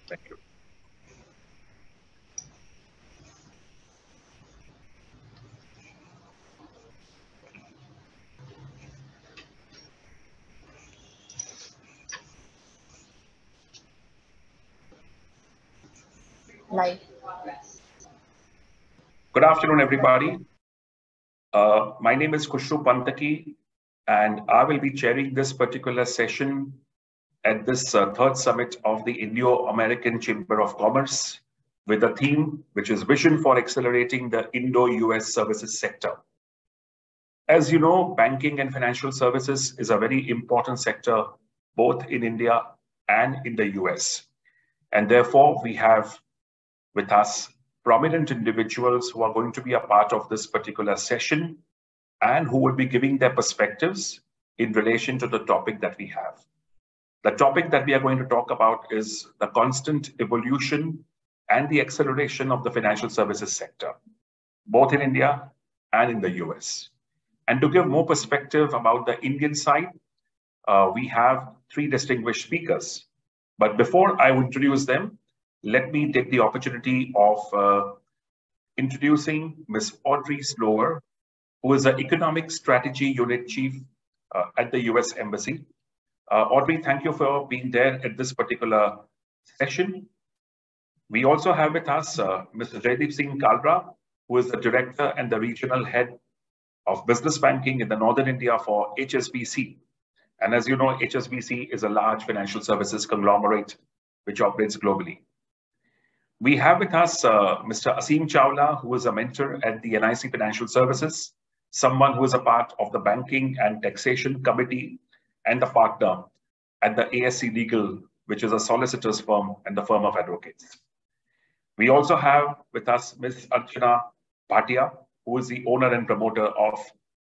Thank you. Live. Good afternoon, everybody. My name is Khushroo Panthaky, and I will be chairing this particular session at this third summit of the Indo-American Chamber of Commerce with a theme which is Vision for Accelerating the Indo-US Services Sector. As you know, banking and financial services is a very important sector both in India and in the US. And therefore, we have with us prominent individuals who are going to be a part of this particular session and who will be giving their perspectives in relation to the topic that we have. The topic that we are going to talk about is the constant evolution and the acceleration of the financial services sector, both in India and in the US. And to give more perspective about the Indian side, we have three distinguished speakers. But before I introduce them, let me take the opportunity of introducing Ms. Audrey Slover, who is the Economic Strategy Unit Chief at the US Embassy. Audrey, thank you for being there at this particular session. We also have with us Mr. Jaideep Singh Kalra, who is the Director and the Regional Head of Business Banking in the Northern India for HSBC. And as you know, HSBC is a large financial services conglomerate which operates globally. We have with us Mr. Aseem Chawla, who is a mentor at the NIC Financial Services, someone who is a part of the Banking and Taxation Committee and the partner at the ASC Legal, which is a solicitor's firm and the firm of advocates. We also have with us Ms. Archna Bhatia, who is the owner and promoter of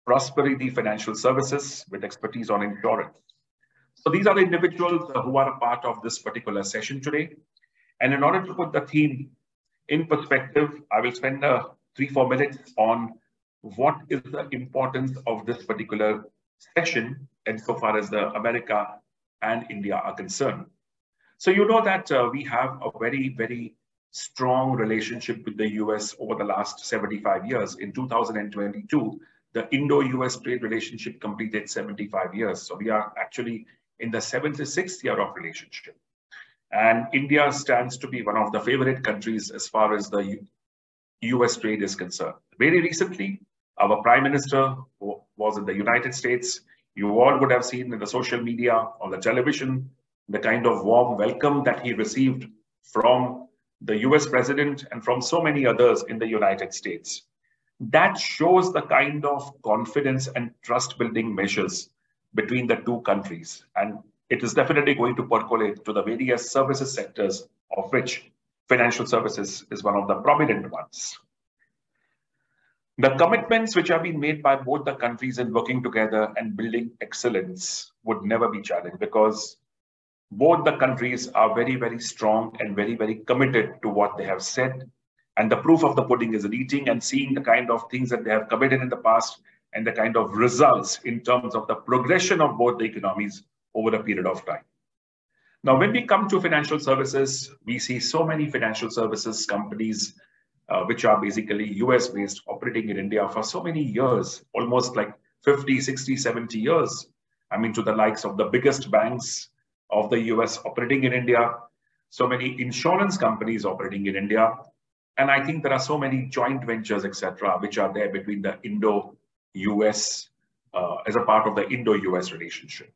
Prosperity Financial Services with expertise on insurance. So these are the individuals who are a part of this particular session today. And in order to put the theme in perspective, I will spend 3-4 minutes on what is the importance of this particular session insofar as the America and India are concerned. So you know that we have a very, very strong relationship with the US over the last 75 years. In 2022, the Indo-US trade relationship completed 75 years. So we are actually in the 76th year of relationship. And India stands to be one of the favorite countries as far as the US trade is concerned. Very recently, our Prime Minister was in the United States. You all would have seen in the social media, on the television, the kind of warm welcome that he received from the US President and from so many others in the United States. That shows the kind of confidence and trust building measures between the two countries. And it is definitely going to percolate to the various services sectors, of which financial services is one of the prominent ones. The commitments which have been made by both the countries in working together and building excellence would never be challenged because both the countries are very, very strong and very, very committed to what they have said. And the proof of the pudding is in eating and seeing the kind of things that they have committed in the past and the kind of results in terms of the progression of both the economies over a period of time. Now, when we come to financial services, we see so many financial services companies which are basically US-based operating in India for so many years, almost like 50, 60, 70 years. I mean, to the likes of the biggest banks of the US operating in India, so many insurance companies operating in India. And I think there are so many joint ventures, etc., which are there between the Indo-US as a part of the Indo-US relationship.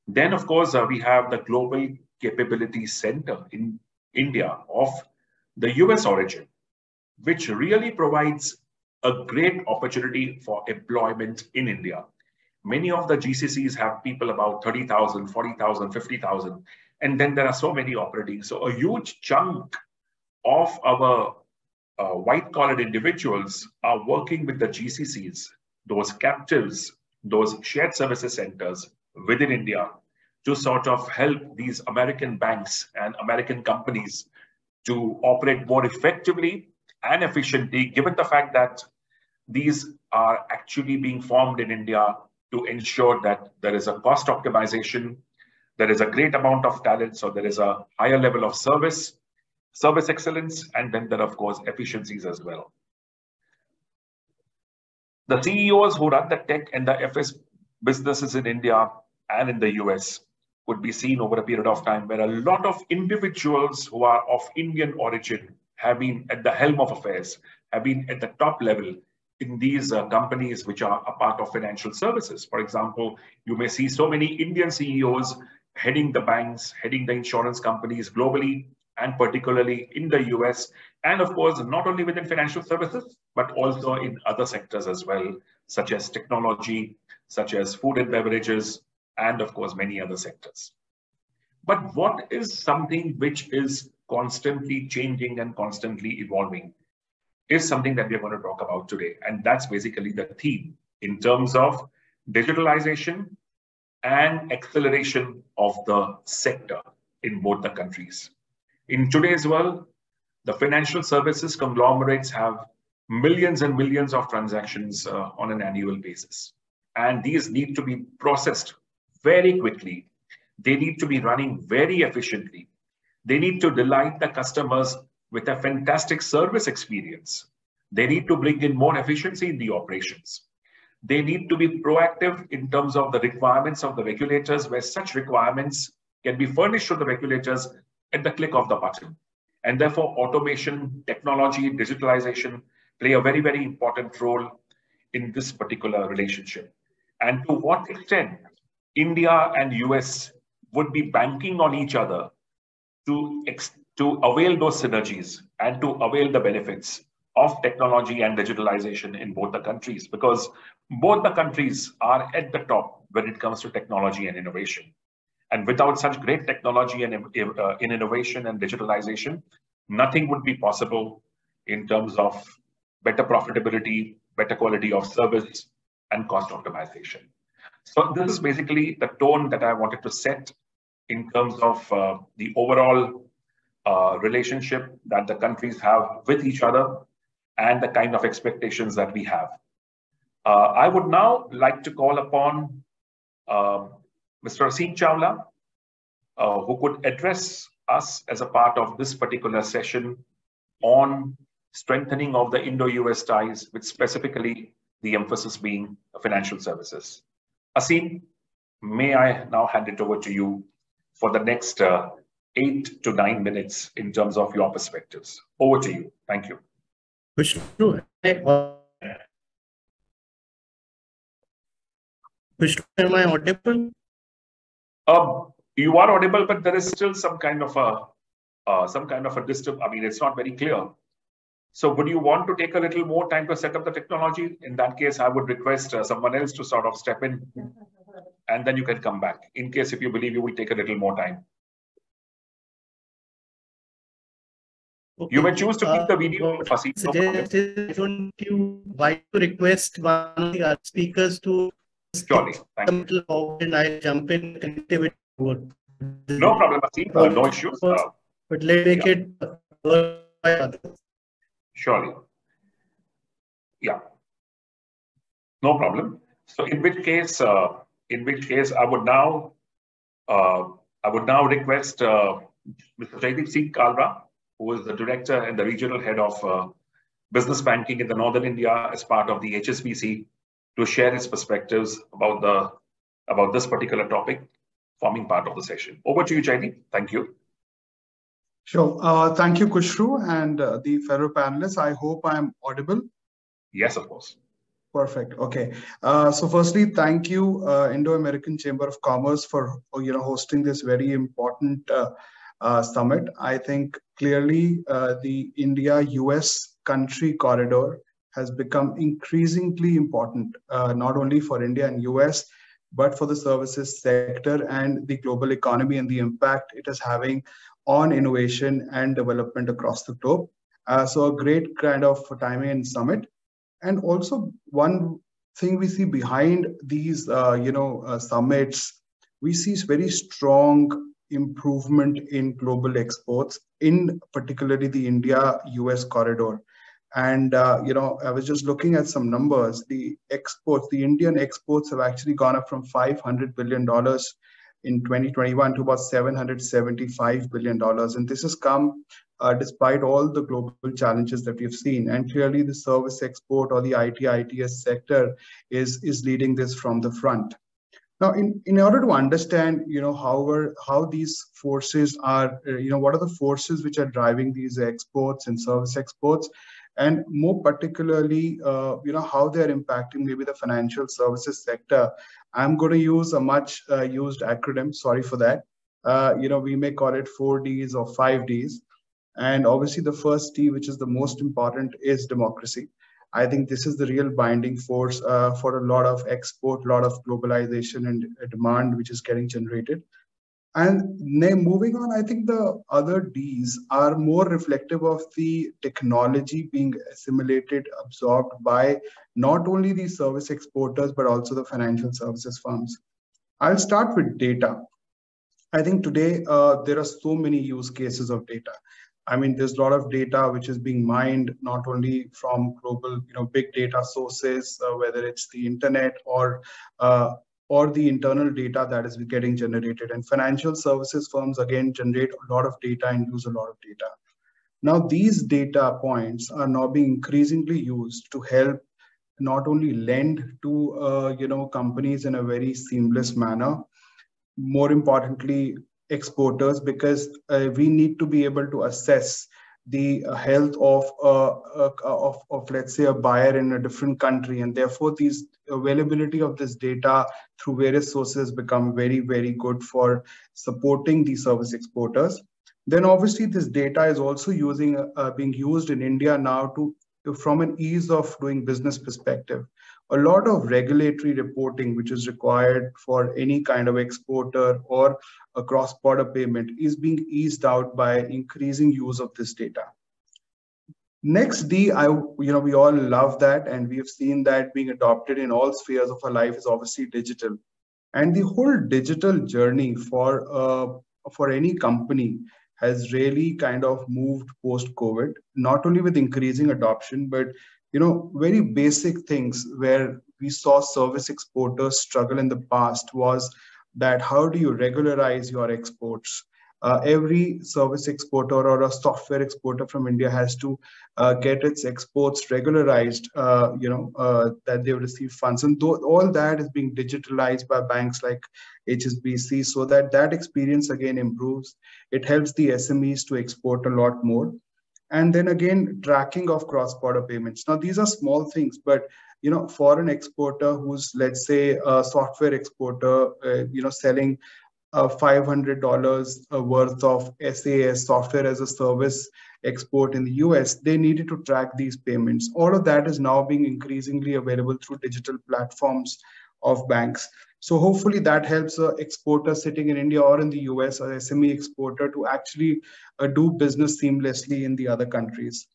Then, of course, we have the Global Capability Center in India of the US origin, which really provides a great opportunity for employment in India. Many of the GCCs have people about 30,000, 40,000, 50,000, and then there are so many operating. So a huge chunk of our white-collar individuals are working with the GCCs, those captives, those shared services centers within India to sort of help these American banks and American companies to operate more effectively and efficiently, given the fact that these are actually being formed in India to ensure that there is a cost optimization, there is a great amount of talent, so there is a higher level of service excellence, and then there are, of course, efficiencies as well. The CEOs who run the tech and the FS businesses in India and in the US would be seen over a period of time where a lot of individuals who are of Indian origin have been at the helm of affairs, have been at the top level in these companies which are a part of financial services. For example, you may see so many Indian CEOs heading the banks, heading the insurance companies globally, and particularly in the US, and of course, not only within financial services, but also in other sectors as well, such as technology, such as food and beverages, and of course, many other sectors. But what is something which is constantly changing and constantly evolving is something that we're going to talk about today. And that's basically the theme in terms of digitalization and acceleration of the sector in both the countries. In today's world, the financial services conglomerates have millions and millions of transactions on an annual basis. And these need to be processed very quickly. They need to be running very efficiently. They need to delight the customers with a fantastic service experience. They need to bring in more efficiency in the operations. They need to be proactive in terms of the requirements of the regulators, where such requirements can be furnished to the regulators at the click of the button. And therefore, automation, technology, digitalization play a very, very important role in this particular relationship. And to what extent India and US would be banking on each other to avail those synergies and to avail the benefits of technology and digitalization in both the countries, because both the countries are at the top when it comes to technology and innovation. And without such great technology and in innovation and digitalization, nothing would be possible in terms of better profitability, better quality of service, and cost optimization. So this is basically the tone that I wanted to set in terms of the overall relationship that the countries have with each other and the kind of expectations that we have. I would now like to call upon Mr. Aseem Chawla, who could address us as a part of this particular session on strengthening of the Indo-US ties, with specifically the emphasis being financial services. Aseem, may I now hand it over to you for the next 8 to 9 minutes in terms of your perspectives. Over to you. Thank you. Khushroo, am I audible? You are audible, but there is still some kind of a disturb. I mean, it's not very clear. So would you want to take a little more time to set up the technology? In that case, I would request someone else to sort of step in, and then you can come back in case if you believe you will take a little more time. Okay. You may choose to keep the video. I don't you why to request one of the other speakers to surely. Thank you. And I jump in connectivity. No problem, Aseem. No issues. But let's make it by others. Surely. Yeah. No problem. So in which case I would now request Mr. Jaideep Singh Kalra, who is the director and the regional head of business banking in the Northern India as part of the HSBC, to share his perspectives about this particular topic, forming part of the session. Over to you, Jaideep. Thank you. Sure. Thank you, Khushroo, and the fellow panelists. I hope I'm audible. Yes, of course. Perfect. Okay. So firstly, thank you, Indo-American Chamber of Commerce, for hosting this very important summit. I think clearly the India-US country corridor has become increasingly important, not only for India and US, but for the services sector and the global economy and the impact it is having on innovation and development across the globe. So a great kind of timing and summit. And also one thing we see behind these, summits, we see very strong improvement in global exports, in particularly the India-US corridor. And, I was just looking at some numbers. The Indian exports have actually gone up from $500 billion in 2021 to about $775 billion. And this has come despite all the global challenges that we've seen. And clearly the service export or the IT/ITS sector is leading this from the front. Now, in order to understand, how these forces are, what are the forces which are driving these exports and service exports, and more particularly, how they're impacting maybe the financial services sector, I'm going to use a much used acronym. Sorry for that. We may call it 4Ds or 5Ds. And obviously the first D, which is the most important, is democracy. I think this is the real binding force for a lot of export, a lot of globalization and demand which is getting generated. And moving on, I think the other Ds are more reflective of the technology being assimilated, absorbed by not only the service exporters, but also the financial services firms. I'll start with data. I think today there are so many use cases of data. I mean, there's a lot of data which is being mined not only from global, big data sources, whether it's the internet or the internal data that is getting generated. And financial services firms again generate a lot of data and use a lot of data. Now, these data points are now being increasingly used to help not only lend to companies in a very seamless manner, more importantly, exporters, because we need to be able to assess the health of let's say a buyer in a different country, and therefore these availability of this data through various sources become very, very good for supporting the service exporters. Then obviously this data is also being used in India now from an ease of doing business perspective. A lot of regulatory reporting, which is required for any kind of exporter or a cross-border payment, is being eased out by increasing use of this data. Next D, we all love that, and we have seen that being adopted in all spheres of our life, is obviously digital. And the whole digital journey for any company has really kind of moved post-COVID, not only with increasing adoption, but very basic things where we saw service exporters struggle in the past was that how do you regularize your exports? Every service exporter or a software exporter from India has to get its exports regularized, that they receive funds. And all that is being digitalized by banks like HSBC, so that experience again improves. It helps the SMEs to export a lot more. And then again, tracking of cross-border payments. Now, these are small things, but for an exporter who's, let's say, a software exporter, selling $500 worth of SAS, software as a service export in the US, they needed to track these payments. All of that is now being increasingly available through digital platforms of banks. So hopefully that helps an exporter sitting in India or in the US, or SME exporter, to actually do business seamlessly in the other countries.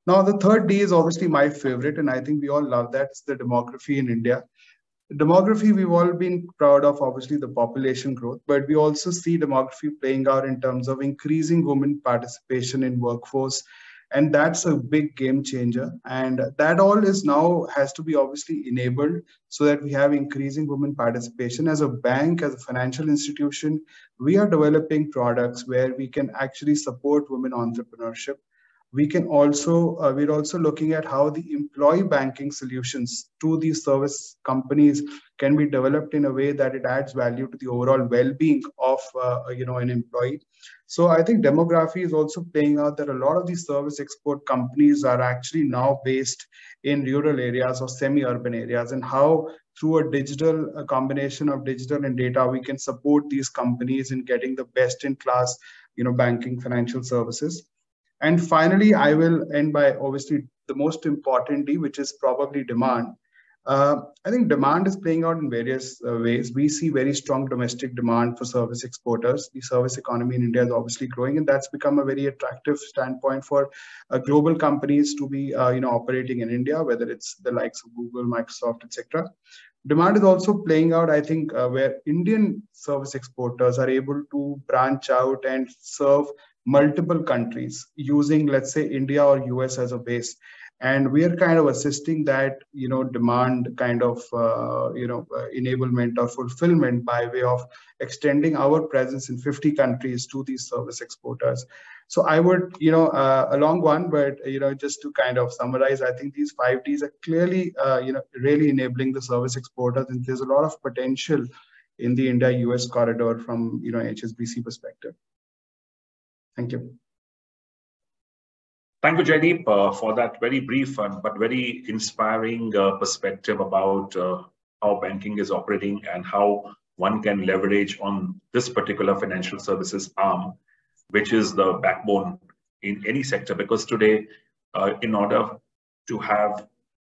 Now, the third D is obviously my favorite, and I think we all love that. It's the demography in India. Demography, we've all been proud of, obviously, the population growth, but we also see demography playing out in terms of increasing women participation in workforce. And that's a big game changer. And that all is now has to be obviously enabled so that we have increasing women participation. As a bank, as a financial institution, we are developing products where we can actually support women entrepreneurship. We can also, we're also looking at how the employee banking solutions to these service companies can be developed in a way that it adds value to the overall well-being of an employee. So I think demography is also playing out that a lot of these service export companies are actually now based in rural areas or semi-urban areas, and how through a combination of digital and data, we can support these companies in getting the best-in-class, banking financial services. And finally, I will end by obviously the most important D, which is probably demand. I think demand is playing out in various ways. We see very strong domestic demand for service exporters. The service economy in India is obviously growing, and that's become a very attractive standpoint for global companies to be operating in India, whether it's the likes of Google, Microsoft, etc. Demand is also playing out, I think, where Indian service exporters are able to branch out and serve multiple countries using, let's say, India or US as a base. And we are kind of assisting that, demand kind of, enablement or fulfillment by way of extending our presence in 50 countries to these service exporters. So I would, a long one, but, just to kind of summarize, I think these 5Ds are clearly, really enabling the service exporters. And there's a lot of potential in the India-US corridor from, HSBC perspective. Thank you. Thank you, Jaideep, for that very brief but very inspiring perspective about how banking is operating and how one can leverage on this particular financial services arm, which is the backbone in any sector. Because today, in order to have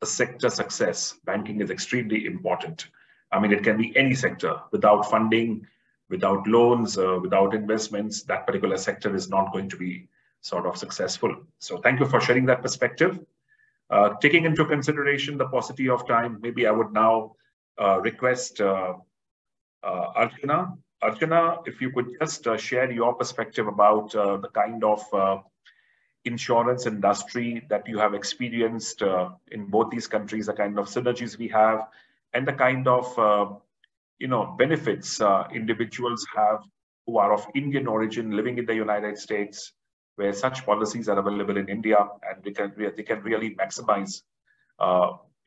a sector success, banking is extremely important. I mean, it can be any sector. Without funding, without loans, without investments, that particular sector is not going to be sort of successful. So thank you for sharing that perspective. Taking into consideration the paucity of time, maybe I would now request Archna. Archna, if you could just share your perspective about the kind of insurance industry that you have experienced in both these countries, the kind of synergies we have, and the kind of benefits individuals have who are of Indian origin living in the United States, where such policies are available in India, and they can really maximize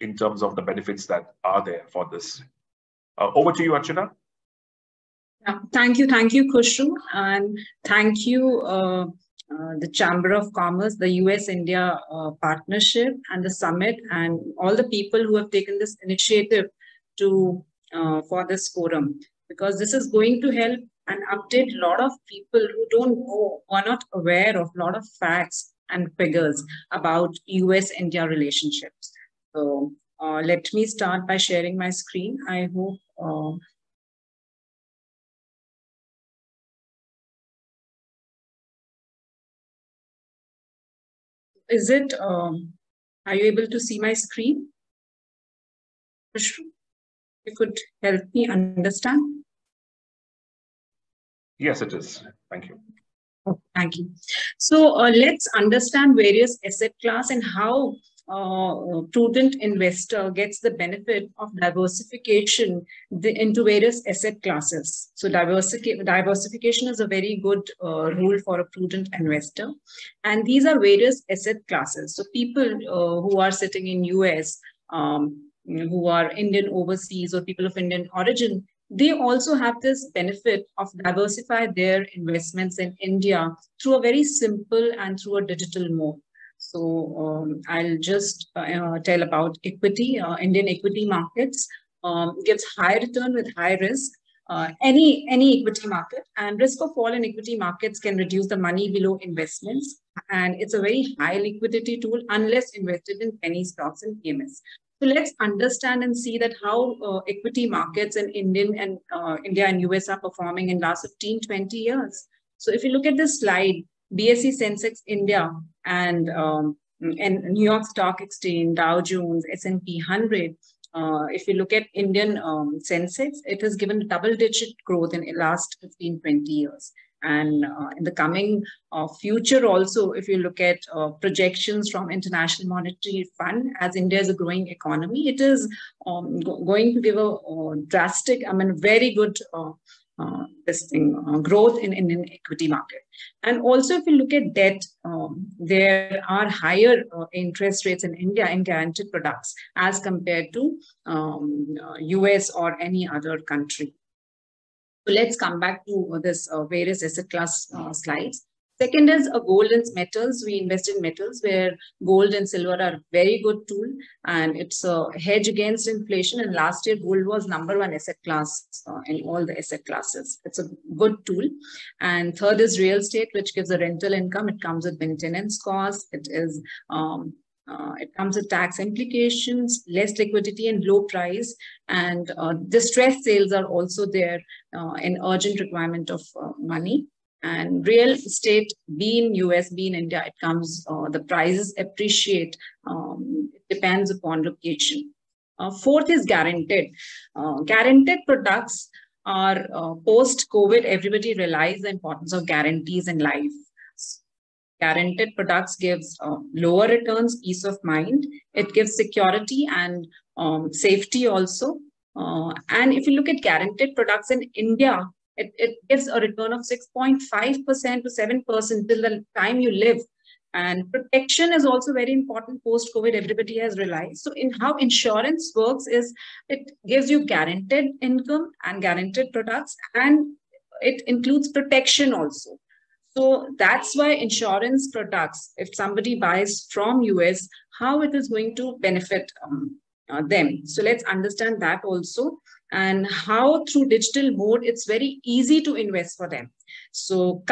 in terms of the benefits that are there for this. Over to you, Archana. Thank you, Khushroo, and thank you, the Chamber of Commerce, the US-India partnership, and the summit, and all the people who have taken this initiative to for this forum, because this is going to help and update a lot of people who don't know or are not aware of a lot of facts and figures about US-India relationships. So let me start by sharing my screen. I hope is it, are you able to see my screen? You could help me understand. Yes, it is. Thank you. Oh, thank you. So let's understand various asset class and how prudent investor gets the benefit of diversification into various asset classes. So diversification is a very good rule for a prudent investor. And these are various asset classes. So people who are sitting in US, who are Indian overseas or people of Indian origin, they also have this benefit of diversify their investments in India through a very simple and through a digital mode. So I'll just tell about equity. Indian equity markets gives high return with high risk. Any equity market, and risk of fall in equity markets can reduce the money below investments. And it's a very high liquidity tool unless invested in penny stocks and PMS. So let's understand and see that how equity markets in India and US are performing in last 15, 20 years. So if you look at this slide, BSE Sensex India and New York Stock Exchange, Dow Jones, S&P 100, if you look at Indian Sensex, it has given double-digit growth in the last 15, 20 years. And in the coming future also, if you look at projections from International Monetary Fund, as India is a growing economy, it is going to give a drastic, very good growth in Indian equity market. And also, if you look at debt, there are higher interest rates in India in guaranteed products as compared to US or any other country. So let's come back to this various asset class slides. Second is gold and metals. We invest in metals where gold and silver are very good tool, and it's a hedge against inflation. And last year, gold was #1 asset class in all the asset classes. It's a good tool. And third is real estate, which gives a rental income. It comes with maintenance costs. It comes with tax implications, less liquidity and low price, and distressed sales are also there in urgent requirement of money. And real estate, be in US, be in India, it comes, the prices appreciate, it depends upon location. Fourth is guaranteed. Guaranteed products are post-COVID, everybody realized the importance of guarantees in life. Guaranteed products gives lower returns, peace of mind. It gives security and safety also. And if you look at guaranteed products in India, it gives a return of 6.5% to 7% till the time you live. And protection is also very important post-COVID, everybody has realized. So in how insurance works is it gives you guaranteed income and guaranteed products, and it includes protection also. So that's why insurance products, if somebody buys from US, how it is going to benefit them. So let's understand that also, and how through digital mode, it's very easy to invest for them. So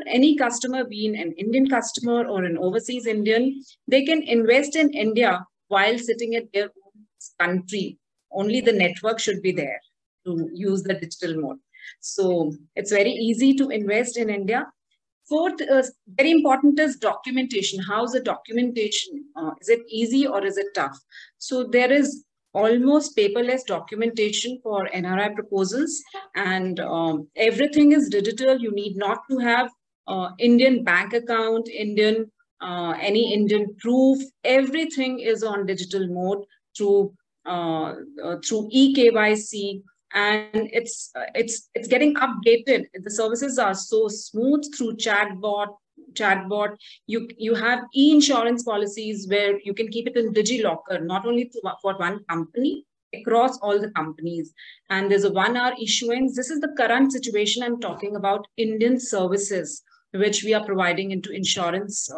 any customer, being an Indian customer or an overseas Indian, they can invest in India while sitting at their own country. Only the network should be there to use the digital mode. So it's very easy to invest in India. Fourth, very important is documentation. How's the documentation? Is it easy or is it tough? So there is almost paperless documentation for NRI proposals, and everything is digital. You need not to have Indian bank account, any Indian proof. Everything is on digital mode through eKYC. And it's getting updated. The services are so smooth through chatbot. You have e-insurance policies where you can keep it in DigiLocker, not only for one company, across all the companies. And there's a 1-hour issuance. This is the current situation. I'm talking about Indian services, which we are providing into insurance,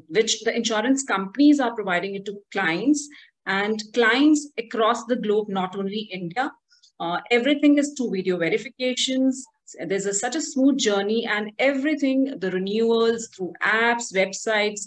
which the insurance companies are providing it to clients, and clients across the globe, not only India. Everything is through video verifications. There's such a smooth journey, and everything, the renewals through apps, websites,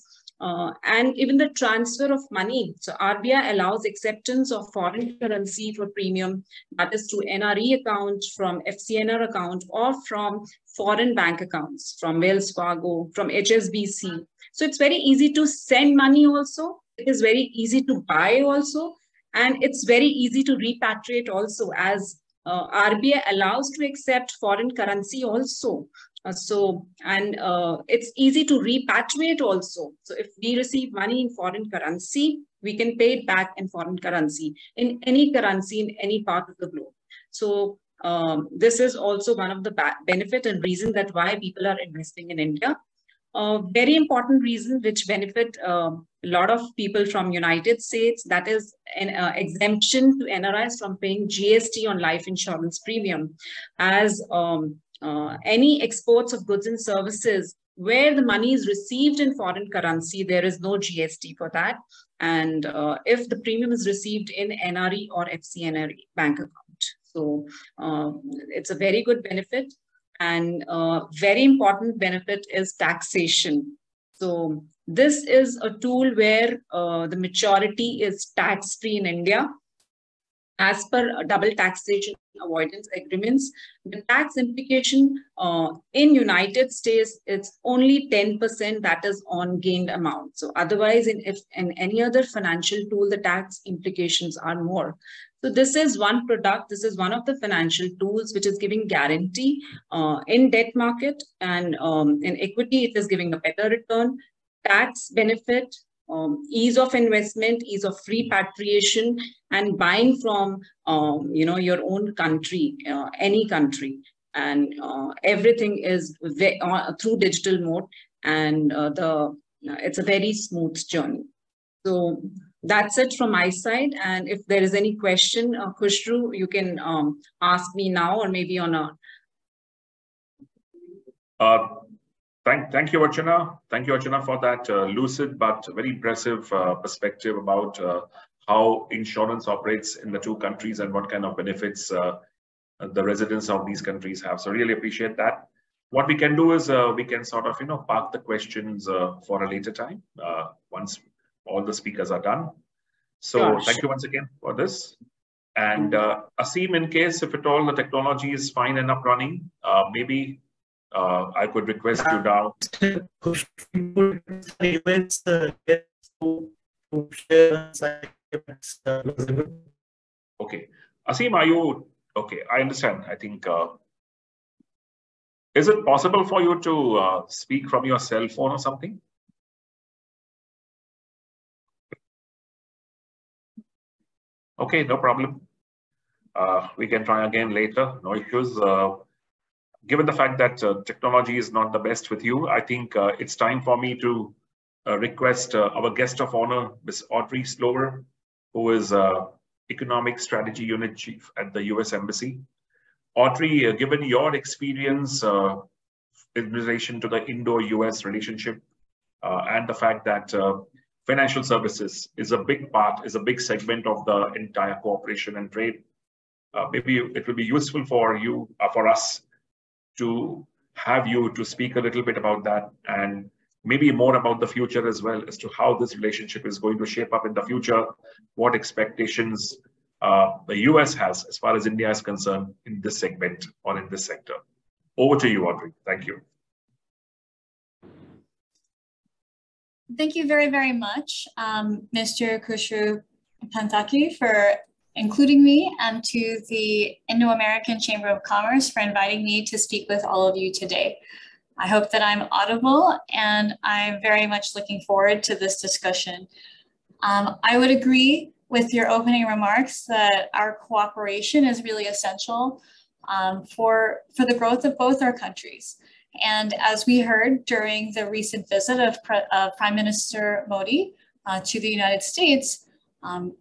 and even the transfer of money. So RBI allows acceptance of foreign currency for premium, that is through NRE account, from FCNR account, or from foreign bank accounts, from Wells Fargo, from HSBC. So it's very easy to send money also. It is very easy to buy also. And it's very easy to repatriate also, as RBI allows to accept foreign currency also. It's easy to repatriate also. So if we receive money in foreign currency, we can pay it back in foreign currency, in any part of the globe. So this is also one of the benefit and reason that why people are investing in India. Very important reason which benefit a lot of people from United States, that is an exemption to NRIs from paying GST on life insurance premium, as any exports of goods and services where the money is received in foreign currency, there is no GST for that. And if the premium is received in NRE or FCNR bank account. So it's a very good benefit. And very important benefit is taxation. So this is a tool where the maturity is tax-free in India. As per double taxation avoidance agreements, the tax implication in United States, it's only 10%, that is on gained amount. So otherwise, in any other financial tool, the tax implications are more. So this is one product. This is one of the financial tools which is giving guarantee in debt market, and in equity, it is giving a better return, tax benefit, ease of investment, ease of repatriation, and buying from your own country, any country, and everything is through digital mode, and it's a very smooth journey. So that's it from my side. And if there is any question, Khushroo, you can ask me now or maybe on a. Thank you, Archna. Thank you, Archna, for that lucid but very impressive perspective about how insurance operates in the two countries and what kind of benefits the residents of these countries have. So really appreciate that. What we can do is we can sort of, park the questions for a later time once all the speakers are done. So Gosh. Thank you once again for this. And Aseem, in case if at all the technology is fine and up running, maybe I could request you now. Okay. Aseem, are you okay? I understand. I think Is it possible for you to speak from your cell phone or something? Okay, no problem. We can try again later, no issues. Given the fact that technology is not the best with you, I think it's time for me to request our guest of honor, Ms. Audrey Slover, who is Economic Strategy Unit Chief at the US Embassy. Audrey, given your experience in relation to the Indo-US relationship and the fact that financial services is a big segment of the entire cooperation and trade, maybe it will be useful for you, for us, to have you to speak a little bit about that, and maybe more about the future as well, as to how this relationship is going to shape up in the future, what expectations the US has as far as India is concerned in this segment or in this sector. Over to you, Audrey. Thank you. Thank you very, very much, Mr. Khushroo Panthaky, for including me, and to the Indo-American Chamber of Commerce for inviting me to speak with all of you today. I hope that I'm audible, and I'm very much looking forward to this discussion. I would agree with your opening remarks that our cooperation is really essential for the growth of both our countries. And as we heard during the recent visit of Prime Minister Modi to the United States,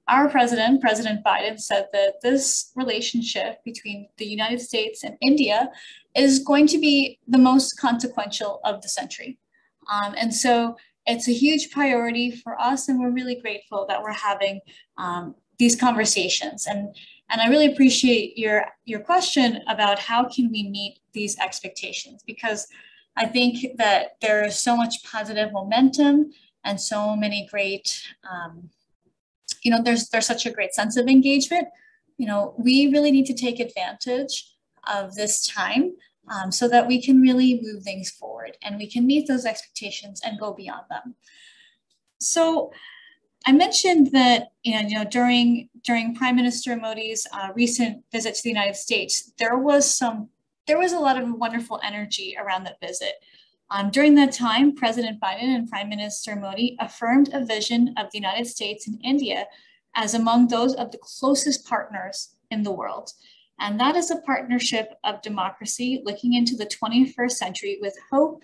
our president, President Biden, said that this relationship between the United States and India is going to be the most consequential of the century. And so it's a huge priority for us, and we're really grateful that we're having these conversations. And I really appreciate your question about how can we meet these expectations, because I think that there is so much positive momentum and so many great there's such a great sense of engagement. We really need to take advantage of this time so that we can really move things forward and we can meet those expectations and go beyond them. So I mentioned that during Prime Minister Modi's recent visit to the United States, there was a lot of wonderful energy around that visit. During that time, President Biden and Prime Minister Modi affirmed a vision of the United States and India as among those of the closest partners in the world. And that is a partnership of democracy looking into the 21st century with hope,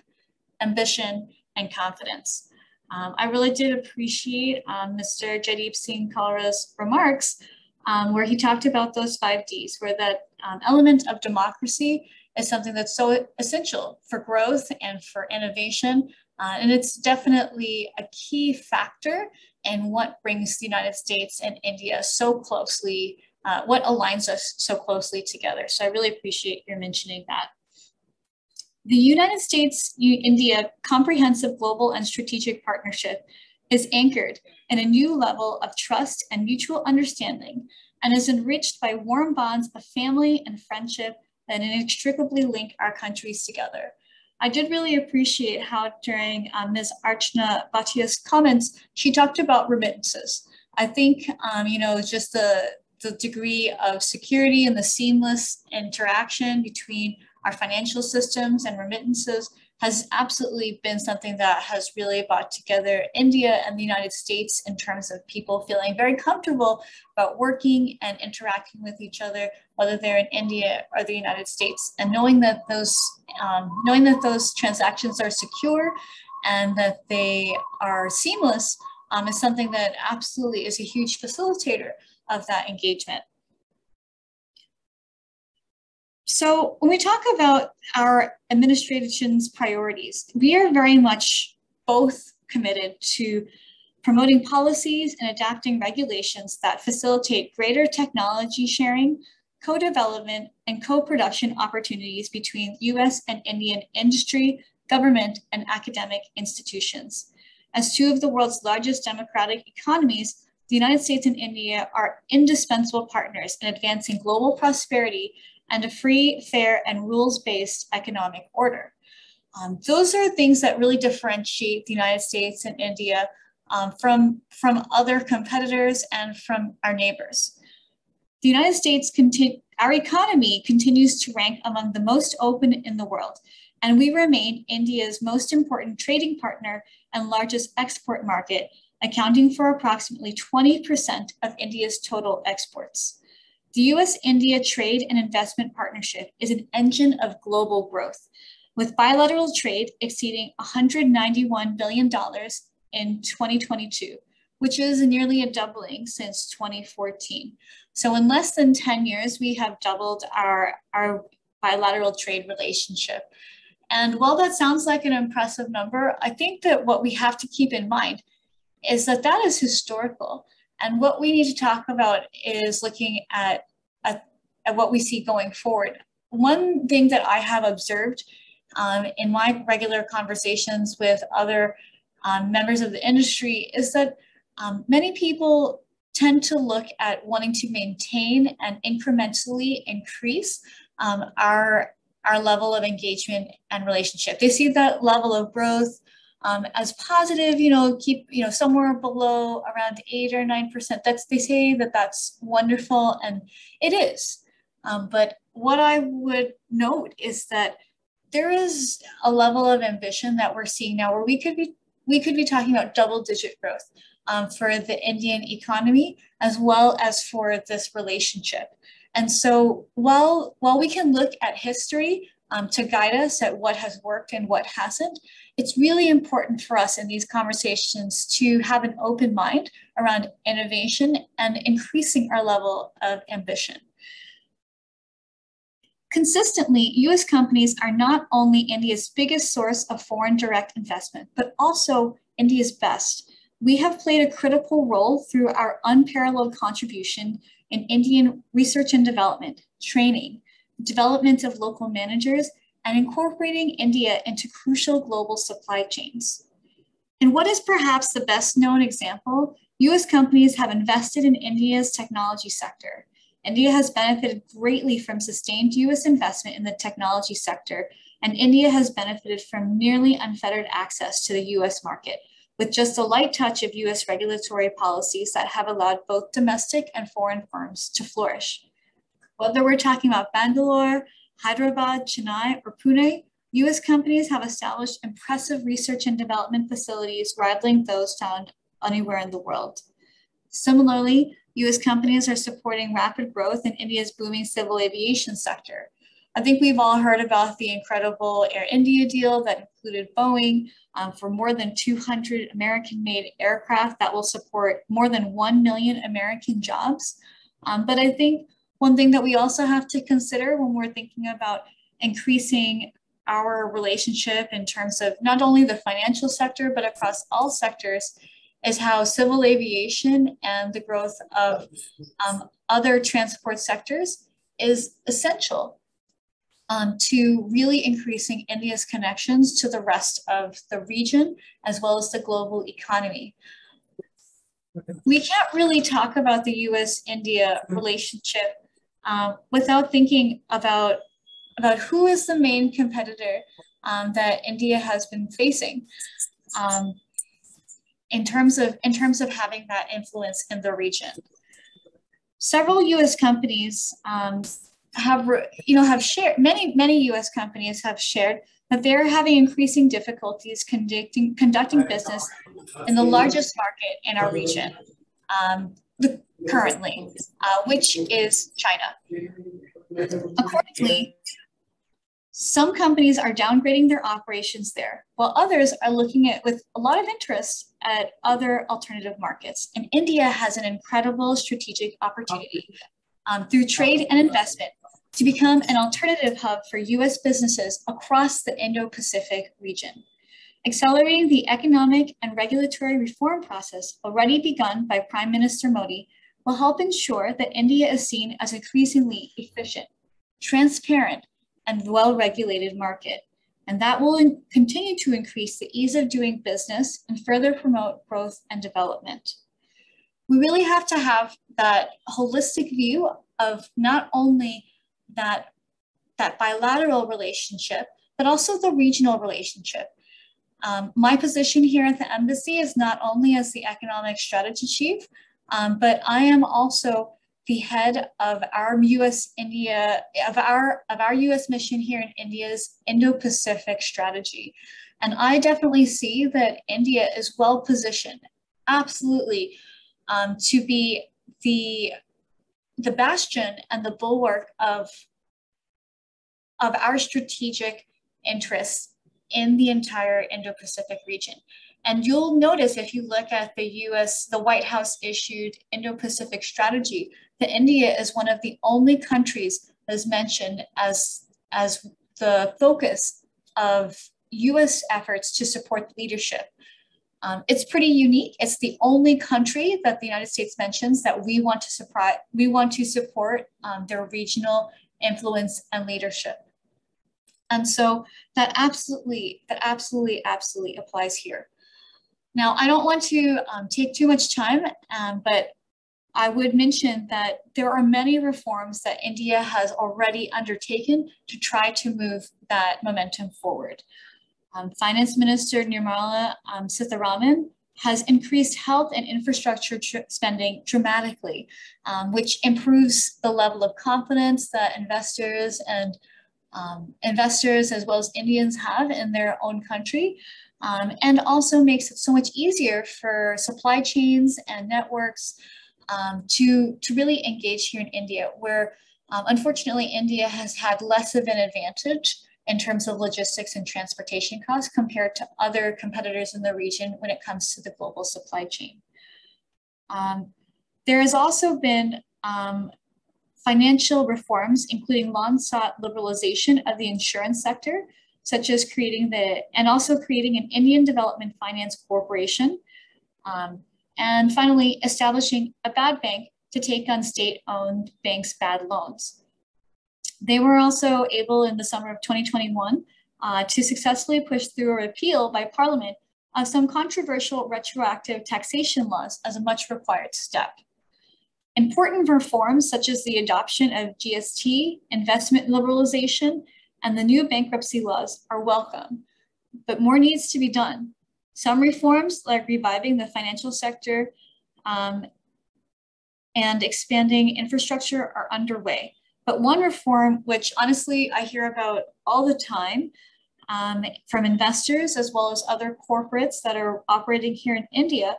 ambition, and confidence. I really did appreciate Mr. Jaideep Singh Kalra's remarks where he talked about those 5 Ds, where that element of democracy is something that's so essential for growth and for innovation. And it's definitely a key factor in what brings the United States and India so closely, what aligns us so closely together. So I really appreciate your mentioning that. The United States-India Comprehensive Global and Strategic Partnership is anchored in a new level of trust and mutual understanding, and is enriched by warm bonds of family and friendship that inextricably link our countries together. I did really appreciate how during Ms. Archna Bhatia's comments, she talked about remittances. I think, just the degree of security and the seamless interaction between our financial systems and remittances has absolutely been something that has really brought together India and the United States in terms of people feeling very comfortable about working and interacting with each other, whether they're in India or the United States, and knowing that those transactions are secure and that they are seamless is something that absolutely is a huge facilitator of that engagement. So when we talk about our administration's priorities, we are very much both committed to promoting policies and adapting regulations that facilitate greater technology sharing, co-development, and co-production opportunities between US and Indian industry, government, and academic institutions. As two of the world's largest democratic economies, the United States and India are indispensable partners in advancing global prosperity and a free, fair, and rules-based economic order. Those are things that really differentiate the United States and India from other competitors and from our neighbors. The United States Our economy continues to rank among the most open in the world, and we remain India's most important trading partner and largest export market, accounting for approximately 20% of India's total exports. The US-India Trade and Investment Partnership is an engine of global growth, with bilateral trade exceeding $191 billion in 2022, which is nearly a doubling since 2014. So in less than 10 years, we have doubled our bilateral trade relationship. And while that sounds like an impressive number, I think that what we have to keep in mind is that that is historical. And what we need to talk about is looking at what we see going forward. One thing that I have observed in my regular conversations with other members of the industry is that many people tend to look at wanting to maintain and incrementally increase our level of engagement and relationship. They see that level of growth as positive, keep, somewhere below around 8 or 9%. They say that that's wonderful, and it is. But what I would note is that there is a level of ambition that we're seeing now where we could be talking about double-digit growth for the Indian economy, as well as for this relationship. And so while we can look at history to guide us at what has worked and what hasn't, it's really important for us in these conversations to have an open mind around innovation and increasing our level of ambition. Consistently, US companies are not only India's biggest source of foreign direct investment, but also India's best. We have played a critical role through our unparalleled contribution in Indian research and development, training, development of local managers, and incorporating India into crucial global supply chains. In what is perhaps the best known example, US companies have invested in India's technology sector. India has benefited greatly from sustained US investment in the technology sector, and India has benefited from nearly unfettered access to the US market, with just a light touch of US regulatory policies that have allowed both domestic and foreign firms to flourish. Whether we're talking about Bangalore, Hyderabad, Chennai, or Pune, US companies have established impressive research and development facilities rivaling those found anywhere in the world. Similarly, US companies are supporting rapid growth in India's booming civil aviation sector. I think we've all heard about the incredible Air India deal that included Boeing for more than 200 American-made aircraft that will support more than 1 million American jobs. But I think one thing that we also have to consider when we're thinking about increasing our relationship in terms of not only the financial sector, but across all sectors, is how civil aviation and the growth of other transport sectors is essential to really increasing India's connections to the rest of the region, as well as the global economy. We can't really talk about the US-India relationship without thinking about who is the main competitor that India has been facing in terms of having that influence in the region. Several US companies have shared, many US companies have shared that they're having increasing difficulties conducting business in the largest market in our region currently, which is China. Accordingly, some companies are downgrading their operations there, while others are looking at with a lot of interest at other alternative markets. And India has an incredible strategic opportunity through trade and investment to become an alternative hub for US businesses across the Indo-Pacific region. Accelerating the economic and regulatory reform process already begun by Prime Minister Modi will help ensure that India is seen as an increasingly efficient, transparent, and well-regulated market. And that will continue to increase the ease of doing business and further promote growth and development. We really have to have that holistic view of not only that bilateral relationship, but also the regional relationship. My position here at the embassy is not only as the economic strategy chief, but I am also the head of our U.S. mission here in India's Indo-Pacific strategy. And I definitely see that India is well positioned, absolutely, to be the bastion and the bulwark of our strategic interests in the entire Indo-Pacific region. And you'll notice if you look at the White House issued Indo-Pacific strategy, that India is one of the only countries that is mentioned as the focus of US efforts to support leadership. It's pretty unique. It's the only country that the United States mentions that we want to support their regional influence and leadership. And so that absolutely applies here. Now, I don't want to take too much time, but I would mention that there are many reforms that India has already undertaken to try to move that momentum forward. Finance Minister Nirmala Sitharaman has increased health and infrastructure spending dramatically, which improves the level of confidence that investors as well as Indians have in their own country, and also makes it so much easier for supply chains and networks to really engage here in India, where unfortunately India has had less of an advantage in terms of logistics and transportation costs compared to other competitors in the region when it comes to the global supply chain. There has also been financial reforms, including long-sought liberalization of the insurance sector, such as creating an Indian Development Finance Corporation, and finally establishing a bad bank to take on state-owned banks' bad loans. They were also able in the summer of 2021 to successfully push through a repeal by Parliament of some controversial retroactive taxation laws as a much required step. Important reforms such as the adoption of GST, investment liberalization, and the new bankruptcy laws are welcome, but more needs to be done. Some reforms, like reviving the financial sector and expanding infrastructure, are underway. But one reform, which honestly I hear about all the time from investors as well as other corporates that are operating here in India,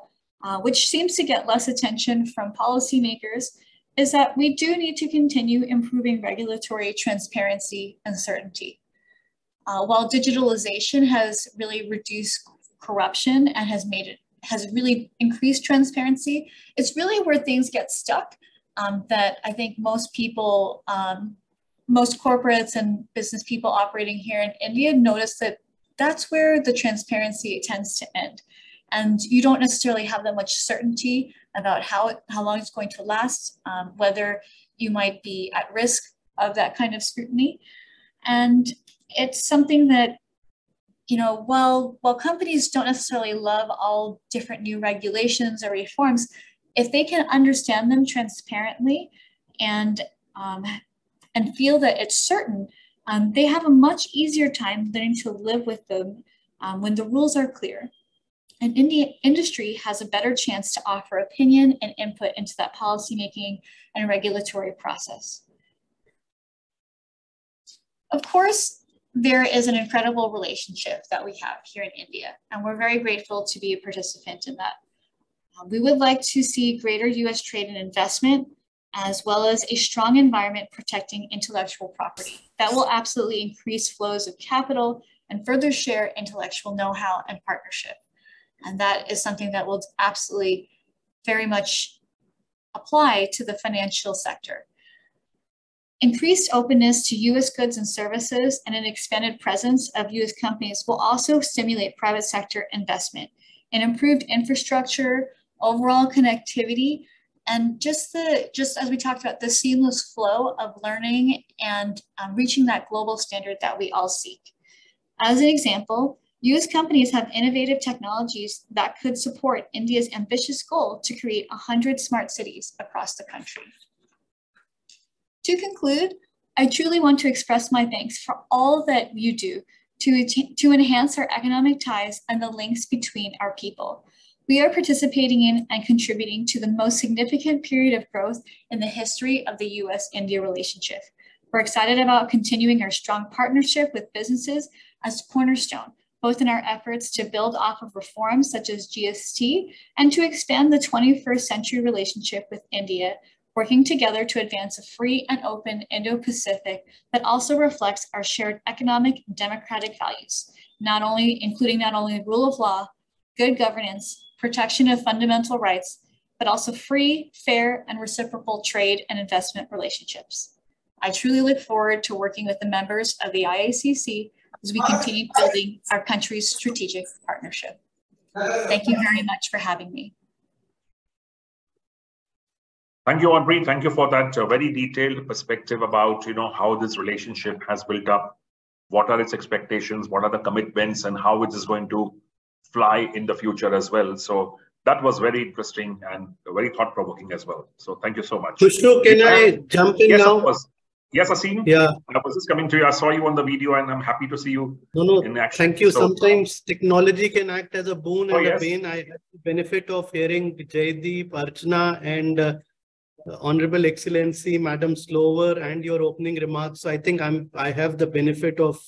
which seems to get less attention from policymakers, is that we do need to continue improving regulatory transparency and certainty. While digitalization has really reduced corruption and has really increased transparency, it's really where things get stuck that I think most people, most corporates and business people operating here in India notice that that's where the transparency tends to end. And you don't necessarily have that much certainty about how long it's going to last, whether you might be at risk of that kind of scrutiny. And it's something that, you know, while companies don't necessarily love all different new regulations or reforms, if they can understand them transparently and feel that it's certain, they have a much easier time learning to live with them when the rules are clear. And Indian industry has a better chance to offer opinion and input into that policymaking and regulatory process. Of course, there is an incredible relationship that we have here in India, and we're very grateful to be a participant in that. We would like to see greater US trade and investment, as well as a strong environment protecting intellectual property. That will absolutely increase flows of capital and further share intellectual know-how and partnership. And that is something that will absolutely very much apply to the financial sector. Increased openness to US goods and services and an expanded presence of US companies will also stimulate private sector investment in improved infrastructure, overall connectivity, and just as we talked about, the seamless flow of learning and reaching that global standard that we all seek. As an example, US companies have innovative technologies that could support India's ambitious goal to create 100 smart cities across the country. To conclude, I truly want to express my thanks for all that you do to enhance our economic ties and the links between our people. We are participating in and contributing to the most significant period of growth in the history of the US-India relationship. We're excited about continuing our strong partnership with businesses as a cornerstone, both in our efforts to build off of reforms such as GST and to expand the 21st century relationship with India, working together to advance a free and open Indo-Pacific that also reflects our shared economic and democratic values, including not only rule of law, good governance, protection of fundamental rights, but also free, fair, and reciprocal trade and investment relationships. I truly look forward to working with the members of the IACC as we continue building our country's strategic partnership. Thank you very much for having me. Thank you, Audrey. Thank you for that very detailed perspective about how this relationship has built up, what are its expectations, what are the commitments, and how it is going to fly in the future as well. So that was very interesting and very thought-provoking as well. So thank you so much. Khushroo, can I jump in yes, now? Of course. Yes, Aseem. Yeah. I was just coming to you. I saw you on the video and I'm happy to see you in action. Thank you. So, sometimes technology can act as a boon and yes. a bane. I had the benefit of hearing Jaideep, Archna, and Honorable Excellency, Madam Slover, and your opening remarks. So I think I have the benefit of,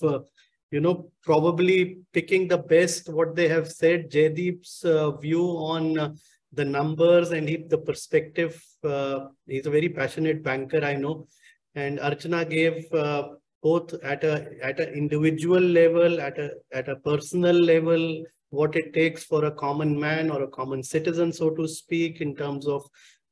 probably picking the best what they have said. Jaideep's view on the numbers and the perspective. He's a very passionate banker, I know. And Archana gave both at an individual level, at a personal level, what it takes for a common man or a common citizen, so to speak, in terms of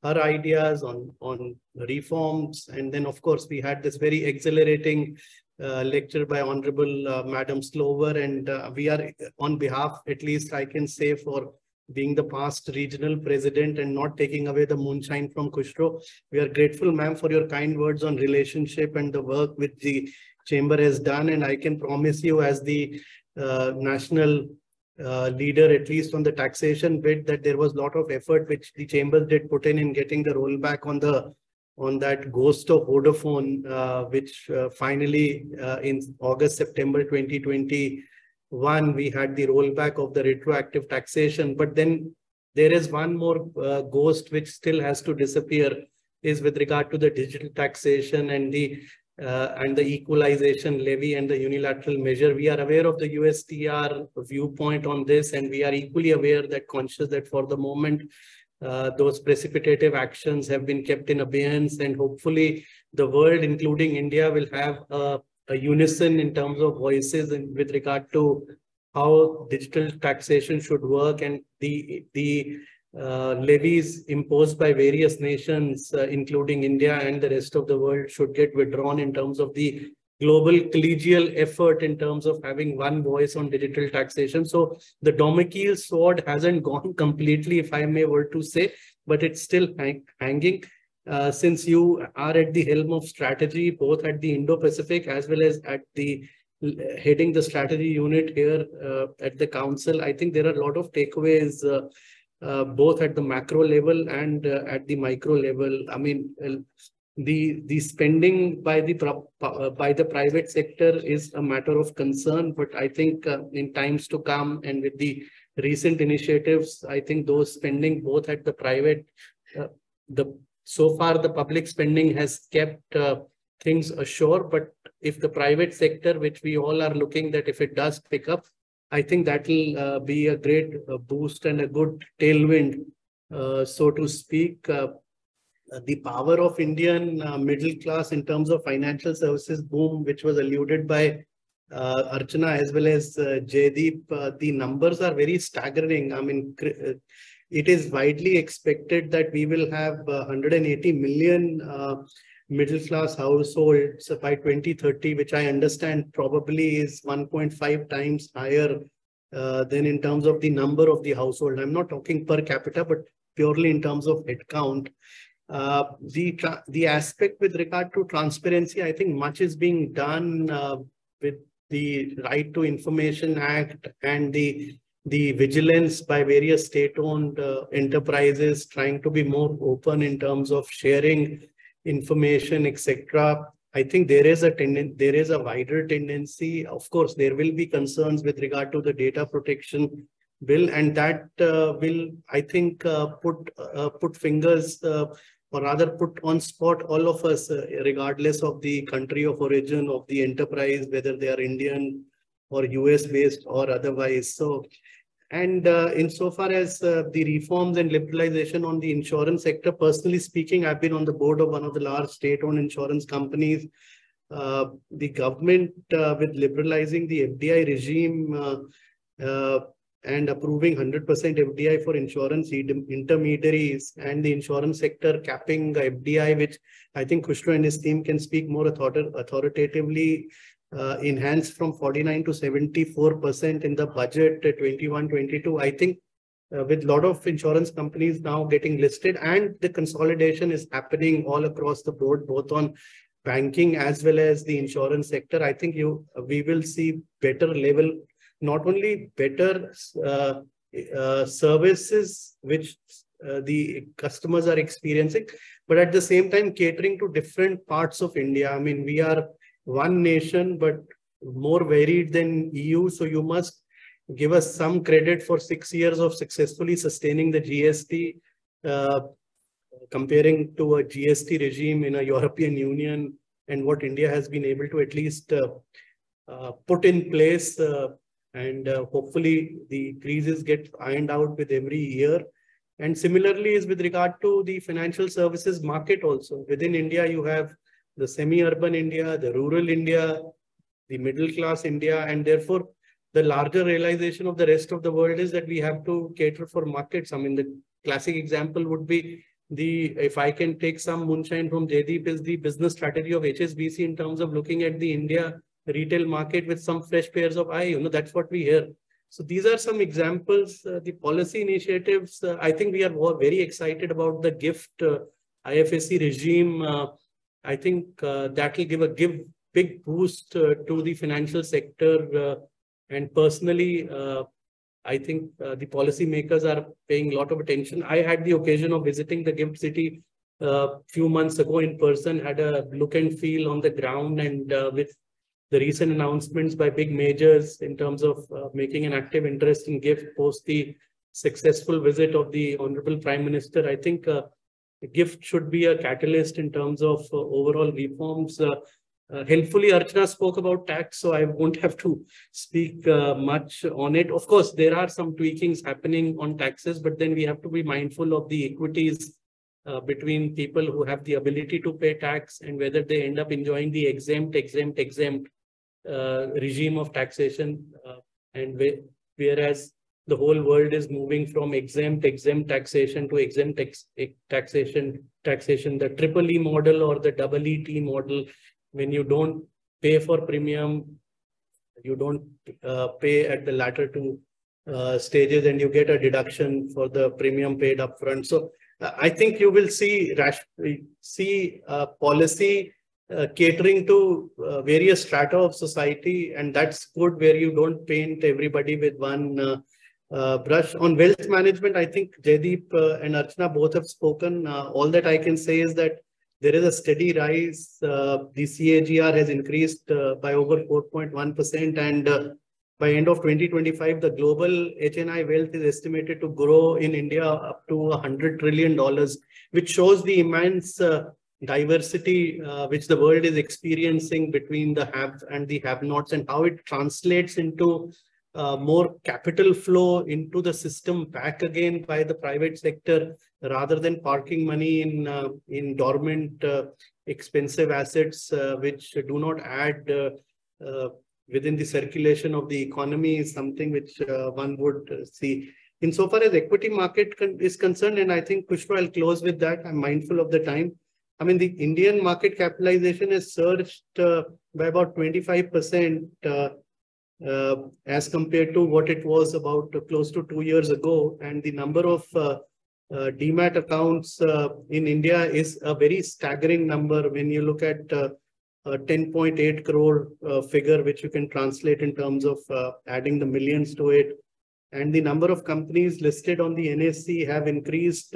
her ideas on reforms. And then, of course, we had this very exhilarating lecture by Honorable Madam Slover. And we are, on behalf, at least I can say, for being the past regional president and not taking away the moonshine from Khushroo. We are grateful, ma'am, for your kind words on relationship and the work which the chamber has done. And I can promise you, as the national leader, at least on the taxation bit, that there was a lot of effort which the chamber did put in getting the rollback on that ghost of Vodafone, which finally in August, September 2021, we had the rollback of the retroactive taxation. But then there is one more ghost which still has to disappear, is with regard to the digital taxation and the equalization levy and the unilateral measure. We are aware of the USTR viewpoint on this, and we are equally aware that conscious that for the moment, those precipitative actions have been kept in abeyance, and hopefully the world, including India, will have a unison in terms of voices and with regard to how digital taxation should work, and the levies imposed by various nations, including India and the rest of the world, should get withdrawn in terms of the global collegial effort in terms of having one voice on digital taxation. So the Damocles sword hasn't gone completely, if I may were to say, but it's still hanging. Since you are at the helm of strategy, both at the Indo-Pacific as well as at the heading the strategy unit here at the council, I think there are a lot of takeaways both at the macro level and at the micro level. I mean, the spending by the private sector is a matter of concern, but I think in times to come and with the recent initiatives, I think those spending both at the private, so far the public spending has kept things ashore, but if the private sector, which we all are looking that if it does pick up, I think that will be a great boost and a good tailwind, so to speak. The power of Indian middle class in terms of financial services boom, which was alluded by Archana as well as Jaideep, the numbers are very staggering. I mean, it is widely expected that we will have 180 million middle class households by 2030, which I understand probably is 1.5 times higher than in terms of the number of the household. I'm not talking per capita, but purely in terms of head count. The aspect with regard to transparency, I think much is being done with the Right to Information Act and the vigilance by various state-owned enterprises trying to be more open in terms of sharing information, etc. I think there is a wider tendency. Of course, there will be concerns with regard to the data protection bill, and that will, I think, put fingers, or rather put on spot all of us, regardless of the country of origin of the enterprise, whether they are Indian or US based or otherwise. So, and insofar as the reforms and liberalization on the insurance sector, personally speaking, I've been on the board of one of the large state-owned insurance companies. The government, with liberalizing the FDI regime and approving 100% FDI for insurance intermediaries, and the insurance sector capping FDI, which I think Khushroo and his team can speak more authoritatively, enhanced from 49 to 74% in the budget 21-22. I think with a lot of insurance companies now getting listed, and the consolidation is happening all across the board, both on banking as well as the insurance sector, I think we will see better level, not only better services which the customers are experiencing, but at the same time catering to different parts of India. I mean, we are one nation, but more varied than EU. So you must give us some credit for 6 years of successfully sustaining the GST, comparing to a GST regime in a European Union, and what India has been able to at least put in place. And hopefully the creases get ironed out with every year. And similarly is with regard to the financial services market also. Within India, you have the semi-urban India, the rural India, the middle class India, and therefore the larger realization of the rest of the world is that we have to cater for markets. I mean, the classic example would be if I can take some moonshine from Jaideep, is the business strategy of HSBC in terms of looking at the India retail market with some fresh pairs of eyes. That's what we hear. So these are some examples. The policy initiatives, I think we are very excited about the GIFT IFSC regime. I think that will give a big boost to the financial sector. And personally, I think the policymakers are paying a lot of attention. I had the occasion of visiting the GIFT city a few months ago in person, had a look and feel on the ground, and with the recent announcements by big majors in terms of making an active interest in GIFT post the successful visit of the Honorable Prime Minister, I think GIFT should be a catalyst in terms of overall reforms. Helpfully, Archna spoke about tax, so I won't have to speak much on it. Of course, there are some tweakings happening on taxes, but then we have to be mindful of the equities between people who have the ability to pay tax and whether they end up enjoying the exempt regime of taxation, and whereas the whole world is moving from exempt taxation to exempt taxation, the triple E model or the double ET model. When you don't pay for premium, you don't pay at the latter two stages, and you get a deduction for the premium paid upfront. So I think you will see policy catering to various strata of society, and that's good, where you don't paint everybody with one brush. On wealth management, I think Jaideep and Archna both have spoken. All that I can say is that there is a steady rise. The CAGR has increased by over 4.1%, and by end of 2025, the global HNI wealth is estimated to grow in India up to $100 trillion, which shows the immense diversity which the world is experiencing between the have and the have-nots, and how it translates into more capital flow into the system back again by the private sector, rather than parking money in dormant expensive assets which do not add within the circulation of the economy, is something which one would see. Insofar as equity market is concerned, and I think Khushroo, I'll close with that. I'm mindful of the time. I mean, the Indian market capitalization has surged by about 25% as compared to what it was about close to 2 years ago. And the number of demat accounts in India is a very staggering number when you look at 10.8 crore figure, which you can translate in terms of adding the millions to it. And the number of companies listed on the NSE have increased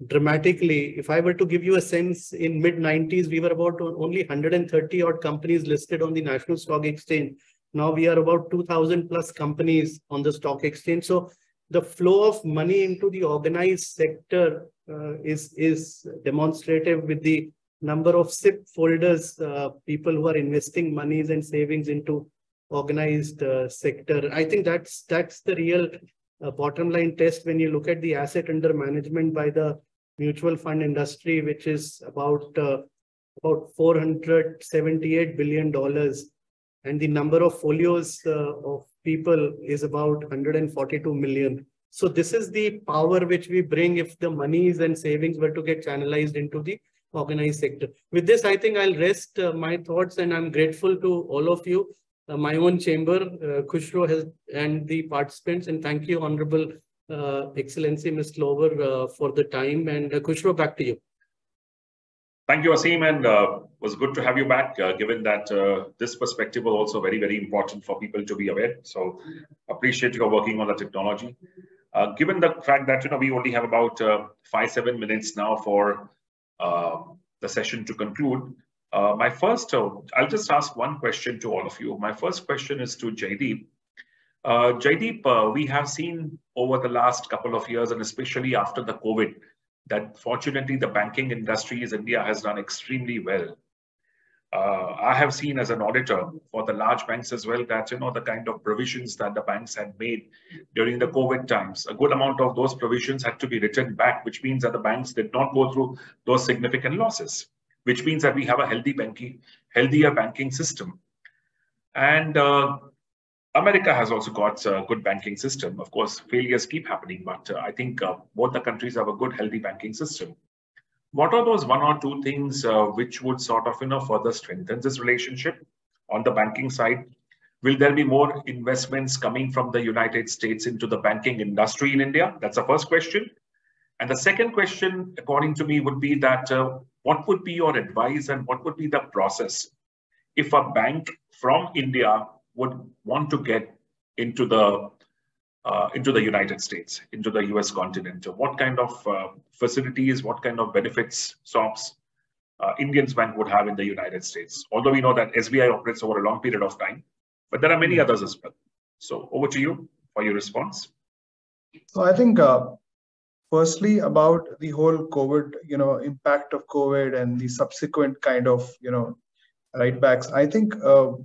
dramatically. If I were to give you a sense, in mid-90s, we were about only 130 odd companies listed on the National Stock Exchange. Now we are about 2,000 plus companies on the stock exchange. So the flow of money into the organized sector is demonstrative with the number of SIP folders, people who are investing monies and savings into organized sector. I think that's the real bottom line test when you look at the asset under management by the mutual fund industry, which is about $478 billion, and the number of folios of people is about 142 million. So this is the power which we bring if the monies and savings were to get channelized into the organized sector. With this, I think I'll rest my thoughts, and I'm grateful to all of you, my own chamber, Khushroo and the participants, and thank you, Honorable Excellency Ms. Slover, for the time. And Khushroo, back to you. Thank you, Aseem, and it was good to have you back, given that this perspective was also very, very important for people to be aware. So appreciate your working on the technology. Given the fact that we only have about 5-7 minutes now for the session to conclude, I'll just ask one question to all of you. My first question is to Jaideep. Jaideep, we have seen over the last couple of years, and especially after the COVID, that fortunately the banking industry in India has done extremely well. I have seen as an auditor for the large banks as well that the kind of provisions that the banks had made during the COVID times, a good amount of those provisions had to be written back, which means that the banks did not go through those significant losses, which means that we have a healthier banking system. And America has also got a good banking system. Of course, failures keep happening, but I think both the countries have a good, healthy banking system. What are those one or two things which would sort of further strengthen this relationship on the banking side? Will there be more investments coming from the United States into the banking industry in India? That's the first question. And the second question, according to me, would be that what would be your advice and what would be the process if a bank from India would want to get into the United States, into the US continent? What kind of facilities, what kind of benefits, SOPs Indians Bank would have in the United States? Although we know that SBI operates over a long period of time, but there are many others as well. So over to you for your response. So I think firstly about the whole COVID, impact of COVID and the subsequent kind of, right backs. I think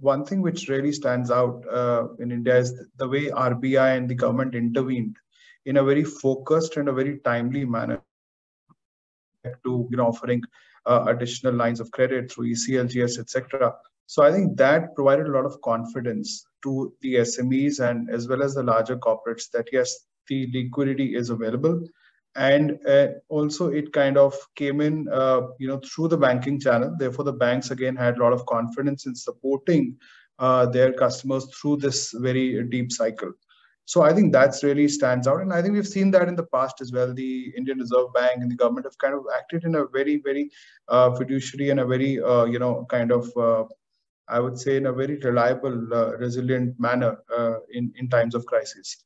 one thing which really stands out in India is the way RBI and the government intervened in a very focused and a very timely manner to offering additional lines of credit through ECLGS, etc. So I think that provided a lot of confidence to the SMEs and as well as the larger corporates that yes, the liquidity is available. And also it kind of came in, through the banking channel. Therefore, the banks again had a lot of confidence in supporting their customers through this very deep cycle. So I think that's really stands out. And I think we've seen that in the past as well. The Indian Reserve Bank and the government have kind of acted in a very, very fiduciary and a very, I would say in a very reliable, resilient manner in times of crisis.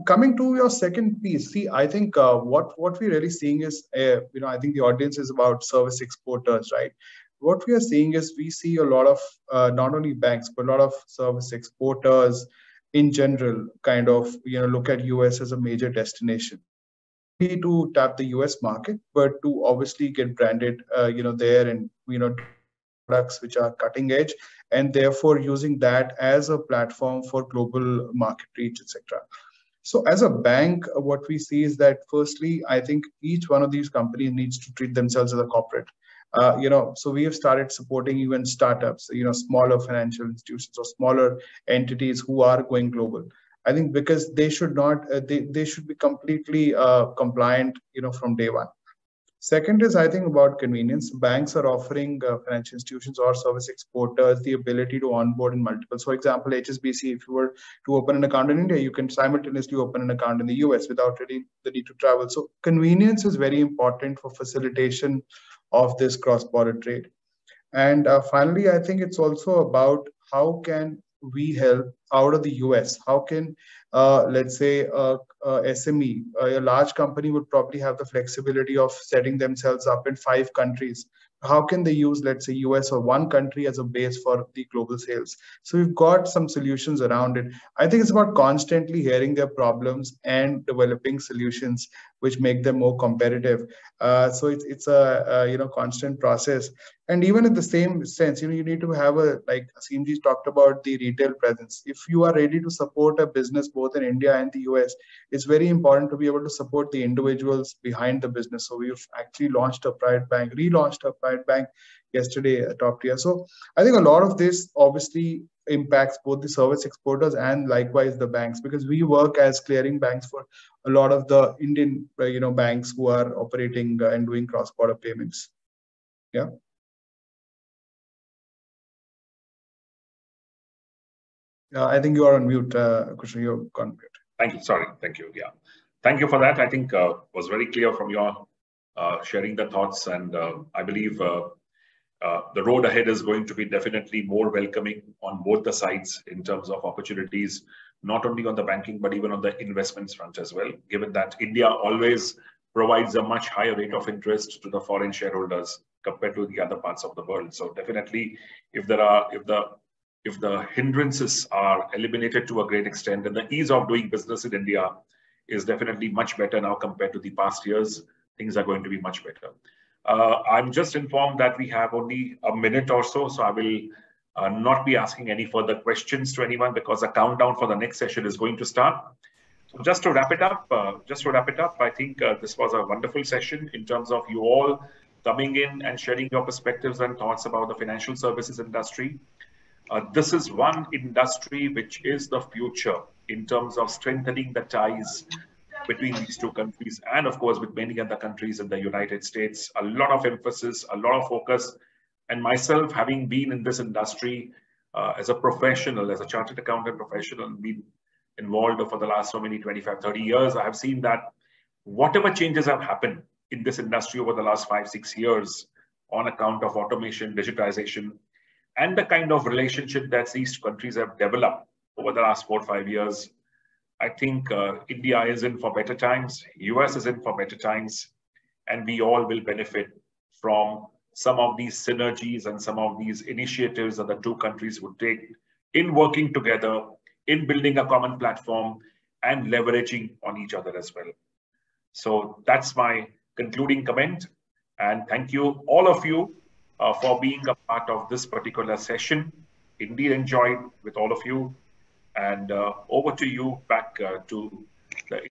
Coming to your second piece, see, I think what we're really seeing is, I think the audience is about service exporters, right? What we are seeing is we see a lot of not only banks, but a lot of service exporters in general kind of, look at US as a major destination. To tap the US market, but to obviously get branded, there and, products which are cutting edge and therefore using that as a platform for global market reach, etc. So as a bank, what we see is that firstly, I think each one of these companies needs to treat themselves as a corporate. So we have started supporting even startups, smaller financial institutions or smaller entities who are going global. I think because they should not, they should be completely compliant, from day one. Second is, I think, about convenience. Banks are offering financial institutions or service exporters the ability to onboard in multiple. So, for example, HSBC, if you were to open an account in India, you can simultaneously open an account in the US without really the need to travel. So, convenience is very important for facilitation of this cross-border trade. And finally, I think it's also about how can we help out of the US? How can, let's say, SME, a large company would probably have the flexibility of setting themselves up in 5 countries, how can they use, let's say, US or one country as a base for the global sales? So we've got some solutions around it. I think it's about constantly hearing their problems and developing solutions which make them more competitive. So it's a constant process. And even in the same sense, you need to have like Aseem ji talked about, the retail presence. If you are ready to support a business both in India and the US, it's very important to be able to support the individuals behind the business. So we've actually launched a private bank, relaunched a private bank yesterday, top tier. So I think a lot of this obviously impacts both the service exporters and likewise the banks, because we work as clearing banks for a lot of the Indian banks who are operating and doing cross-border payments. Yeah. I think you are on mute, Khushroo. You're on mute. Thank you. Sorry. Thank you. Yeah. Thank you for that. I think was very clear from your sharing the thoughts, and I believe the road ahead is going to be definitely more welcoming on both the sides in terms of opportunities, not only on the banking, but even on the investments front as well, given that India always provides a much higher rate of interest to the foreign shareholders compared to the other parts of the world. So definitely, if the hindrances are eliminated to a great extent, then the ease of doing business in India is definitely much better now compared to the past years. Things are going to be much better. I'm just informed that we have only a minute or so, so I will not be asking any further questions to anyone because the countdown for the next session is going to start. So just to wrap it up, I think this was a wonderful session in terms of you all coming in and sharing your perspectives and thoughts about the financial services industry. This is one industry which is the future in terms of strengthening the ties between these two countries, and of course with many other countries in the United States. A lot of emphasis, a lot of focus, and myself, having been in this industry as a professional, as a chartered accountant professional, been involved for the last so many 25, 30 years, I have seen that whatever changes have happened in this industry over the last 5, 6 years on account of automation, digitization, and the kind of relationship that these countries have developed over the last 4 or 5 years, I think India is in for better times, US is in for better times, and we all will benefit from some of these synergies and some of these initiatives that the two countries would take in working together, in building a common platform and leveraging on each other as well. So that's my concluding comment. And thank you, all of you, for being a part of this particular session. Indeed enjoyed with all of you. And over to you, back to